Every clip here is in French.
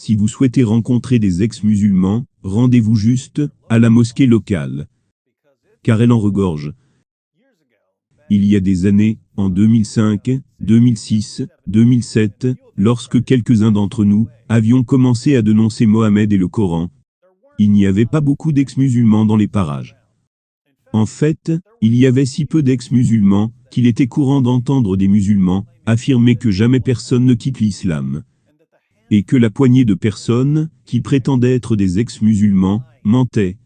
Si vous souhaitez rencontrer des ex-musulmans, rendez-vous juste à la mosquée locale. Car elle en regorge. Il y a des années, en 2005, 2006, 2007, lorsque quelques-uns d'entre nous avions commencé à dénoncer Mohammed et le Coran, il n'y avait pas beaucoup d'ex-musulmans dans les parages. En fait, il y avait si peu d'ex-musulmans qu'il était courant d'entendre des musulmans affirmer que jamais personne ne quitte l'islam. Et que la poignée de personnes qui prétendaient être des ex-musulmans mentaient.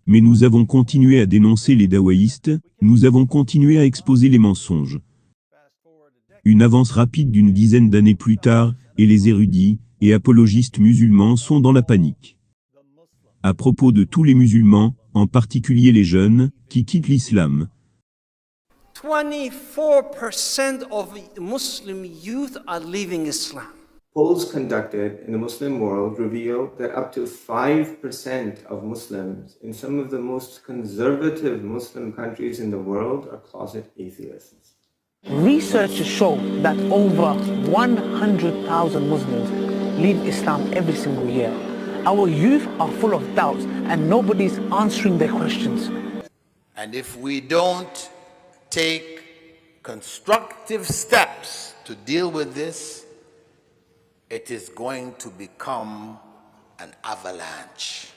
Mais nous avons continué à dénoncer les dawaïstes, nous avons continué à exposer les mensonges. Une avance rapide d'une dizaine d'années plus tard, et les érudits et apologistes musulmans sont dans la panique. À propos de tous les musulmans, en particulier les jeunes, qui quittent l'islam. 24% of Muslim youth are leaving Islam. Polls conducted in the Muslim world reveal that up to 5% of Muslims in some of the most conservative Muslim countries in the world are closet atheists. Researchers show that over 100,000 Muslims leave Islam every single year. Our youth are full of doubts and nobody's answering their questions. And if we don't take constructive steps to deal with this, it is going to become an avalanche,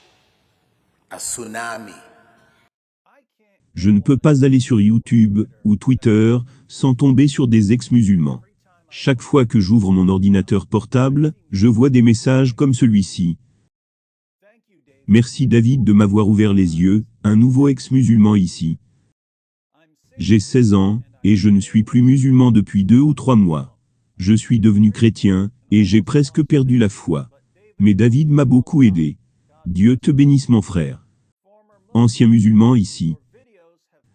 a tsunami. Je ne peux pas aller sur YouTube ou Twitter sans tomber sur des ex-musulmans. Chaque fois que j'ouvre mon ordinateur portable, je vois des messages comme celui-ci. Merci David de m'avoir ouvert les yeux, un nouveau ex-musulman ici. J'ai 16 ans, et je ne suis plus musulman depuis 2 ou 3 mois. Je suis devenu chrétien, et j'ai presque perdu la foi. Mais David m'a beaucoup aidé. Dieu te bénisse mon frère. Ancien musulman ici.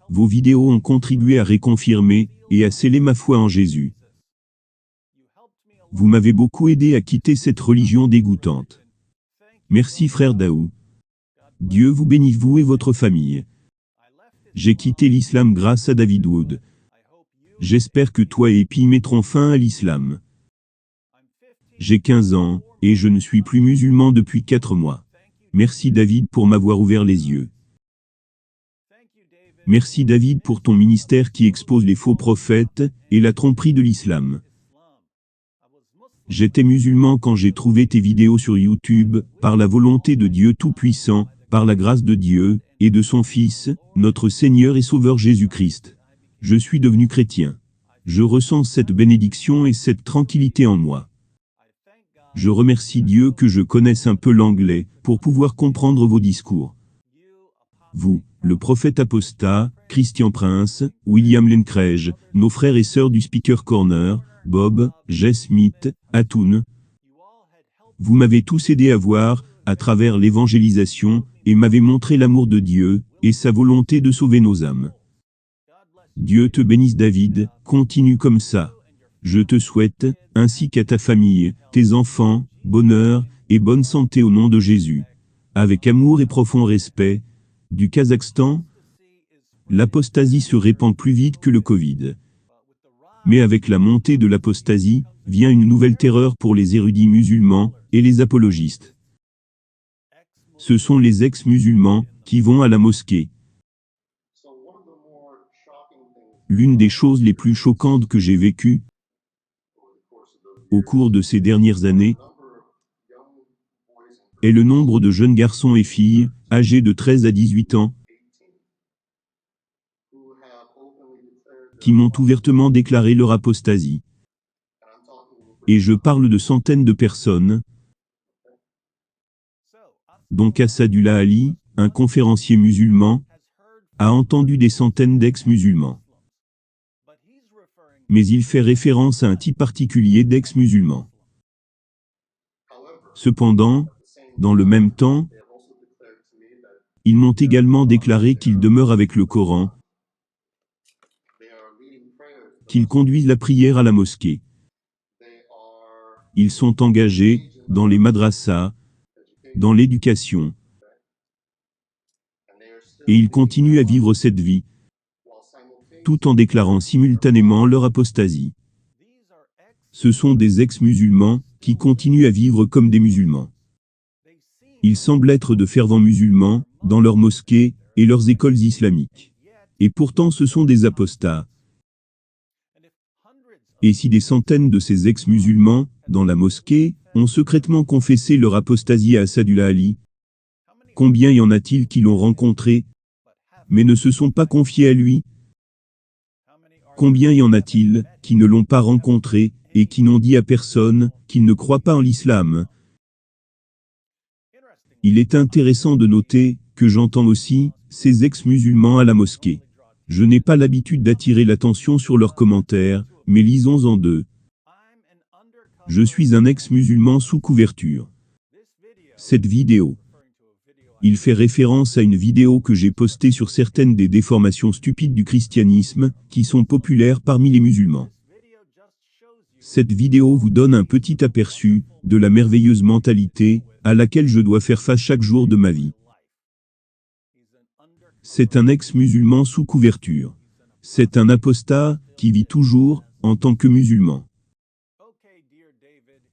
Vos vidéos ont contribué à réconfirmer et à sceller ma foi en Jésus. Vous m'avez beaucoup aidé à quitter cette religion dégoûtante. Merci frère Daou. Dieu vous bénisse vous et votre famille. J'ai quitté l'islam grâce à David Wood. J'espère que toi et Pi mettront fin à l'islam. J'ai 15 ans, et je ne suis plus musulman depuis 4 mois. Merci David pour m'avoir ouvert les yeux. Merci David pour ton ministère qui expose les faux prophètes et la tromperie de l'islam. J'étais musulman quand j'ai trouvé tes vidéos sur YouTube, par la volonté de Dieu Tout-Puissant, par la grâce de Dieu, et de son Fils, notre Seigneur et Sauveur Jésus-Christ. Je suis devenu chrétien. Je ressens cette bénédiction et cette tranquillité en moi. Je remercie Dieu que je connaisse un peu l'anglais, pour pouvoir comprendre vos discours. Vous, le prophète apostat, Christian Prince, William Lane Craig, nos frères et sœurs du Speaker Corner, Bob, Jess Smith, Atoun. Vous m'avez tous aidé à voir, à travers l'évangélisation, et m'avez montré l'amour de Dieu, et sa volonté de sauver nos âmes. Dieu te bénisse David, continue comme ça. Je te souhaite, ainsi qu'à ta famille, tes enfants, bonheur, et bonne santé au nom de Jésus. Avec amour et profond respect, du Kazakhstan, l'apostasie se répand plus vite que le Covid. Mais avec la montée de l'apostasie, vient une nouvelle terreur pour les érudits musulmans et les apologistes. Ce sont les ex-musulmans qui vont à la mosquée. L'une des choses les plus choquantes que j'ai vécues au cours de ces dernières années est le nombre de jeunes garçons et filles, âgés de 13 à 18 ans, qui m'ont ouvertement déclaré leur apostasie. Et je parle de centaines de personnes, dont Assadullah Ali, un conférencier musulman, a entendu des centaines d'ex-musulmans. Mais il fait référence à un type particulier d'ex-musulmans. Cependant, dans le même temps, ils m'ont également déclaré qu'ils demeurent avec le Coran, qu'ils conduisent la prière à la mosquée. Ils sont engagés dans les madrasas, dans l'éducation. Et ils continuent à vivre cette vie, tout en déclarant simultanément leur apostasie. Ce sont des ex-musulmans qui continuent à vivre comme des musulmans. Ils semblent être de fervents musulmans dans leurs mosquées et leurs écoles islamiques. Et pourtant ce sont des apostats. Et si des centaines de ces ex-musulmans, dans la mosquée, ont secrètement confessé leur apostasie à Assadullah Ali, combien y en a-t-il qui l'ont rencontré, mais ne se sont pas confiés à lui? Combien y en a-t-il qui ne l'ont pas rencontré et qui n'ont dit à personne qu'ils ne croient pas en l'islam? Il est intéressant de noter que j'entends aussi ces ex-musulmans à la mosquée. Je n'ai pas l'habitude d'attirer l'attention sur leurs commentaires, mais lisons-en deux. Je suis un ex-musulman sous couverture. Cette vidéo. Il fait référence à une vidéo que j'ai postée sur certaines des déformations stupides du christianisme, qui sont populaires parmi les musulmans. Cette vidéo vous donne un petit aperçu de la merveilleuse mentalité à laquelle je dois faire face chaque jour de ma vie. C'est un ex-musulman sous couverture. C'est un apostat qui vit toujours en tant que musulman.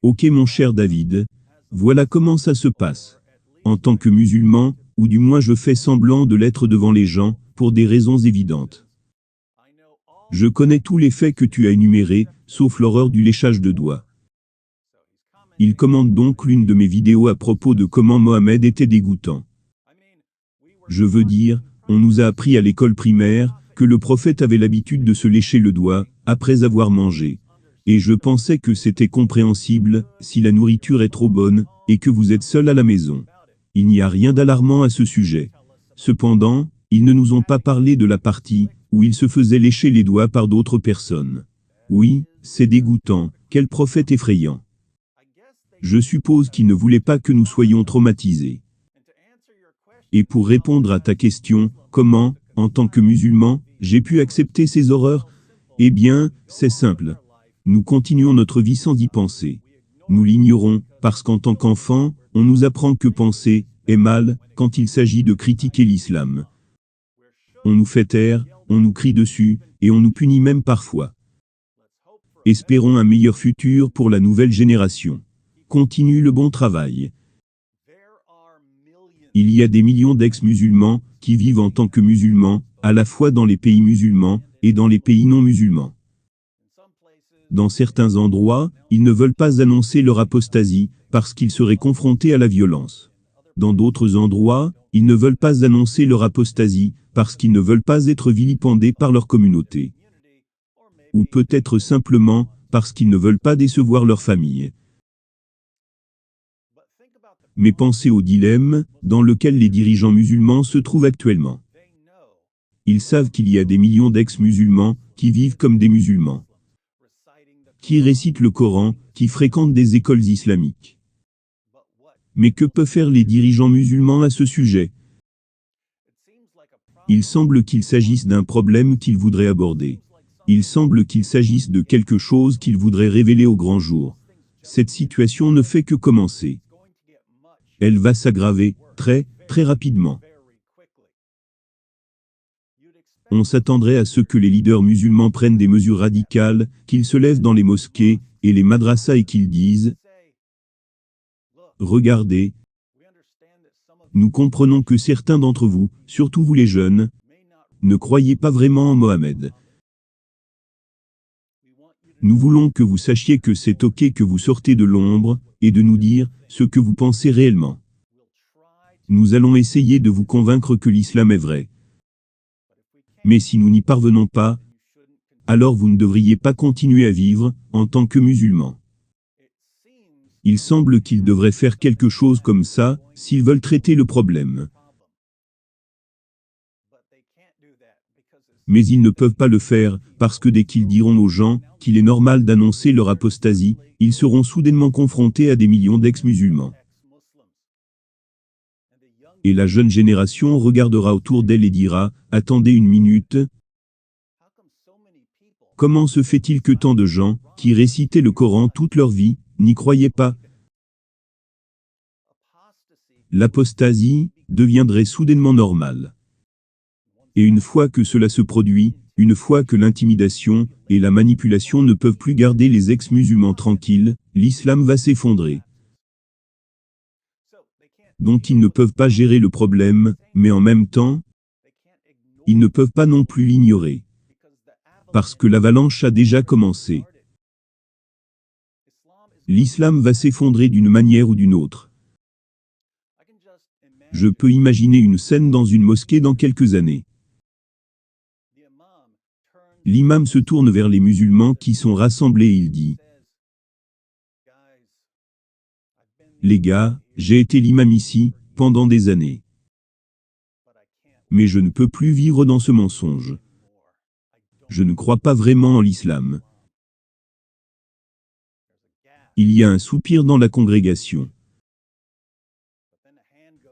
Ok mon cher David, voilà comment ça se passe. En tant que musulman, ou du moins je fais semblant de l'être devant les gens, pour des raisons évidentes. Je connais tous les faits que tu as énumérés, sauf l'horreur du léchage de doigts. Il commente donc l'une de mes vidéos à propos de comment Mohammed était dégoûtant. Je veux dire, on nous a appris à l'école primaire que le prophète avait l'habitude de se lécher le doigt après avoir mangé. Et je pensais que c'était compréhensible si la nourriture est trop bonne et que vous êtes seul à la maison. Il n'y a rien d'alarmant à ce sujet. Cependant, ils ne nous ont pas parlé de la partie où il se faisait lécher les doigts par d'autres personnes. Oui, c'est dégoûtant, quel prophète effrayant. Je suppose qu'il ne voulait pas que nous soyons traumatisés. Et pour répondre à ta question, comment, en tant que musulman, j'ai pu accepter ces horreurs? Eh bien, c'est simple. Nous continuons notre vie sans y penser. Nous l'ignorons, parce qu'en tant qu'enfant, on nous apprend que penser est mal quand il s'agit de critiquer l'islam. On nous fait taire, on nous crie dessus, et on nous punit même parfois. Espérons un meilleur futur pour la nouvelle génération. Continue le bon travail. Il y a des millions d'ex-musulmans qui vivent en tant que musulmans, à la fois dans les pays musulmans et dans les pays non musulmans. Dans certains endroits, ils ne veulent pas annoncer leur apostasie, parce qu'ils seraient confrontés à la violence. Dans d'autres endroits, ils ne veulent pas annoncer leur apostasie, parce qu'ils ne veulent pas être vilipendés par leur communauté. Ou peut-être simplement, parce qu'ils ne veulent pas décevoir leur famille. Mais pensez au dilemme dans lequel les dirigeants musulmans se trouvent actuellement. Ils savent qu'il y a des millions d'ex-musulmans qui vivent comme des musulmans, qui récitent le Coran, qui fréquentent des écoles islamiques. Mais que peuvent faire les dirigeants musulmans à ce sujet? Il semble qu'il s'agisse d'un problème qu'ils voudraient aborder. Il semble qu'il s'agisse de quelque chose qu'ils voudraient révéler au grand jour. Cette situation ne fait que commencer. Elle va s'aggraver, très rapidement. On s'attendrait à ce que les leaders musulmans prennent des mesures radicales, qu'ils se lèvent dans les mosquées et les madrasas et qu'ils disent « Regardez, nous comprenons que certains d'entre vous, surtout vous les jeunes, ne croyez pas vraiment en Mohammed. Nous voulons que vous sachiez que c'est ok que vous sortez de l'ombre, et de nous dire ce que vous pensez réellement. Nous allons essayer de vous convaincre que l'islam est vrai. Mais si nous n'y parvenons pas, alors vous ne devriez pas continuer à vivre en tant que musulman. Il semble qu'ils devraient faire quelque chose comme ça, s'ils veulent traiter le problème. Mais ils ne peuvent pas le faire, parce que dès qu'ils diront aux gens qu'il est normal d'annoncer leur apostasie, ils seront soudainement confrontés à des millions d'ex-musulmans. Et la jeune génération regardera autour d'elle et dira « Attendez une minute. Comment se fait-il que tant de gens, qui récitaient le Coran toute leur vie, n'y croyaient pas ?» L'apostasie deviendrait soudainement normale. Et une fois que cela se produit, Une fois que l'intimidation et la manipulation ne peuvent plus garder les ex-musulmans tranquilles, l'islam va s'effondrer. Donc ils ne peuvent pas gérer le problème, mais en même temps, ils ne peuvent pas non plus l'ignorer. Parce que l'avalanche a déjà commencé. L'islam va s'effondrer d'une manière ou d'une autre. Je peux imaginer une scène dans une mosquée dans quelques années. L'imam se tourne vers les musulmans qui sont rassemblés et il dit: les gars, j'ai été l'imam ici, pendant des années. Mais je ne peux plus vivre dans ce mensonge. Je ne crois pas vraiment en l'islam. Il y a un soupir dans la congrégation.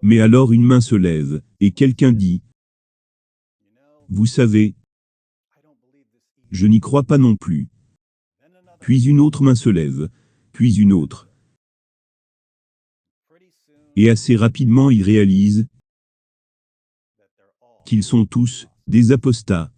Mais alors une main se lève, et quelqu'un dit: vous savez, je n'y crois pas non plus. Puis une autre main se lève, puis une autre. Et assez rapidement ils réalisent qu'ils sont tous des apostats.